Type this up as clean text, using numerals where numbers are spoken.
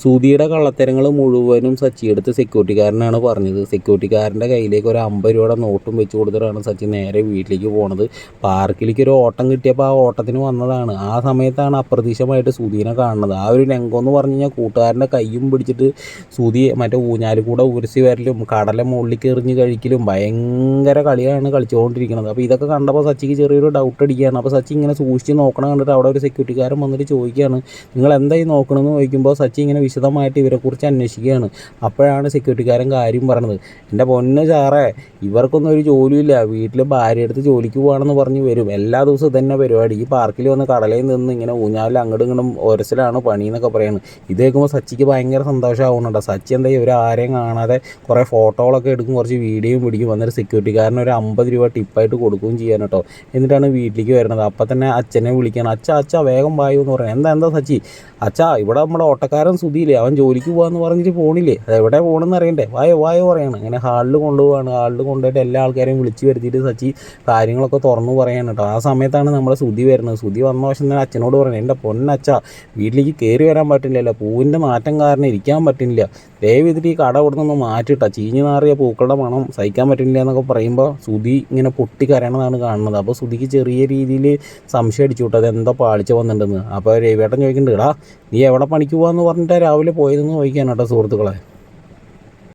സുധിയുടെ കള്ളത്തരങ്ങൾ മുഴുവനും സച്ചിയെടുത്ത് സെക്യൂരിറ്റിക്കാരനാണ് പറഞ്ഞത്. സെക്യൂരിറ്റിക്കാരൻ്റെ കയ്യിലേക്ക് ഒരു 50 രൂപയുടെ നോട്ടും വെച്ച് കൊടുത്തിട്ടാണ് സച്ചി നേരെ വീട്ടിലേക്ക് പോണത്. പാർക്കിലേക്ക് ഒരു ഓട്ടം കിട്ടിയപ്പോൾ ആ ഓട്ടത്തിന് വന്നതാണ്. ആ സമയത്താണ് അപ്രതീക്ഷിതമായിട്ട് സുധീനെ കാണുന്നത്. ആ ഒരു രംഗം എന്ന് പറഞ്ഞു കഴിഞ്ഞാൽ കൂട്ടുകാരൻ്റെ കയ്യും പിടിച്ചിട്ട് സുധി മറ്റേ ഊഞ്ഞാലിൽ കൂടെ ഉരസി വരലും കടല മുകളിലേക്ക് എറിഞ്ഞ് കഴിക്കലും ഭയങ്കര കളിയാണ് കളിച്ചുകൊണ്ടിരിക്കുന്നത്. അപ്പോൾ ഇതൊക്കെ കണ്ടപ്പോൾ സച്ചിക്ക് ചെറിയൊരു ഡൗട്ട് അടിക്കുകയാണ്. അപ്പോൾ സച്ചി ഇങ്ങനെ സൂക്ഷിച്ച് നോക്കണം കണ്ടിട്ട് അവിടെ ഒരു സെക്യൂരിറ്റിക്കാരൻ വന്നിട്ട് ചോദിക്കുകയാണ്, നിങ്ങൾ എന്തായി നോക്കണമെന്ന് ചോദിക്കുമ്പോൾ സച്ചി ഇങ്ങനെ വിശദമായിട്ട് ഇവരെക്കുറിച്ച് അന്വേഷിക്കുകയാണ്. അപ്പോഴാണ് സെക്യൂരിറ്റിക്കാരൻ കാര്യം പറഞ്ഞത്. എൻ്റെ പൊന്ന് സാറേ, ഇവർക്കൊന്നും ഒരു ജോലിയില്ല, വീട്ടിൽ ഭാര്യ എടുത്ത് ജോലിക്ക് പോകാണെന്ന് പറഞ്ഞ് വരും, എല്ലാ ദിവസവും തന്നെ പരിപാടി, ഈ പാർക്കിൽ വന്ന് കടലയിൽ നിന്ന് ഇങ്ങനെ ഊഞ്ഞാലിൽ അങ്ങോട്ടും ഇങ്ങോട്ടും ഒരസിലാണ് പണി എന്നൊക്കെ പറയുന്നത്. ഇത് കേൾക്കുമ്പോൾ സച്ചിക്ക് ഭയങ്കര സന്തോഷമാവുന്നുണ്ട്. സച്ചി എന്താ ഇവർ ആരെയും കാണാതെ കുറേ ഫോട്ടോകളൊക്കെ എടുക്കും, കുറച്ച് വീഡിയോയും പിടിക്കും, വന്നിട്ട് സെക്യൂരിറ്റിക്കാരന് ഒരു 50 രൂപ ടിപ്പായിട്ട് കൊടുക്കുകയും ചെയ്യാൻ കേട്ടോ. എന്നിട്ടാണ് വീട്ടിലേക്ക് വരുന്നത്. അപ്പം തന്നെ അച്ഛനെ വിളിക്കുകയാണ്. അച്ഛാ വേഗം വായു എന്ന് പറയുന്നത്. എന്താ സച്ചി? അച്ഛാ, ഇവിടെ നമ്മുടെ ഓട്ടക്കാരൻ സുധിയില്ലേ, അവൻ ജോലിക്ക് പോകാമെന്ന് പറഞ്ഞിട്ട് പോണില്ലേ, അതെവിടെ പോകണമെന്ന് അറിയണ്ടേ, വായോ പറയാണ്. അങ്ങനെ ഹാളിൽ കൊണ്ടുപോവാണ്. ഹാളിൽ കൊണ്ടുപോയിട്ട് എല്ലാ ആൾക്കാരെയും വിളിച്ച് വരുത്തിയിട്ട് സച്ചി കാര്യങ്ങളൊക്കെ തുറന്നു പറയാണ് കേട്ടോ. ആ സമയത്താണ് നമ്മുടെ സുധി വരുന്നത്. സുധി വന്ന വശം തന്നെ അച്ഛനോട് പറയുന്നത്, എൻ്റെ പൊന്നച്ഛ, വീട്ടിലേക്ക് കയറി വരാൻ പറ്റില്ലല്ലോ, പൂവിൻ്റെ മാറ്റം കാരണം ഇരിക്കാൻ പറ്റുന്നില്ല, ദയവ് ചെയ്തിട്ട് ഈ കട ഇവിടെ നിന്ന് മാറ്റിയിട്ടാ, ചീഞ്ഞു നാറിയ പൂക്കളുടെ മണം സഹിക്കാൻ പറ്റുന്നില്ല എന്നൊക്കെ പറയുമ്പോൾ സുധി ഇങ്ങനെ പൊട്ടിക്കരയണതാണ് കാണുന്നത്. അപ്പോൾ സുധിക്ക് ചെറിയ രീതിയിൽ സംശയം അടിച്ചു വിട്ടു, അതെന്തോ പാളിച്ച വന്നിട്ടുണ്ടെന്ന്. അപ്പോൾ രവിയേട്ടൻ ചോദിക്കുന്നുണ്ട്, എടാ നീ എവിടെ പണിക്ക് പോകാമെന്ന് പറഞ്ഞിട്ടാണ് രാവിലെ പോയതെന്ന് ചോദിക്കാൻ കേട്ടോ സുഹൃത്തുക്കളെ.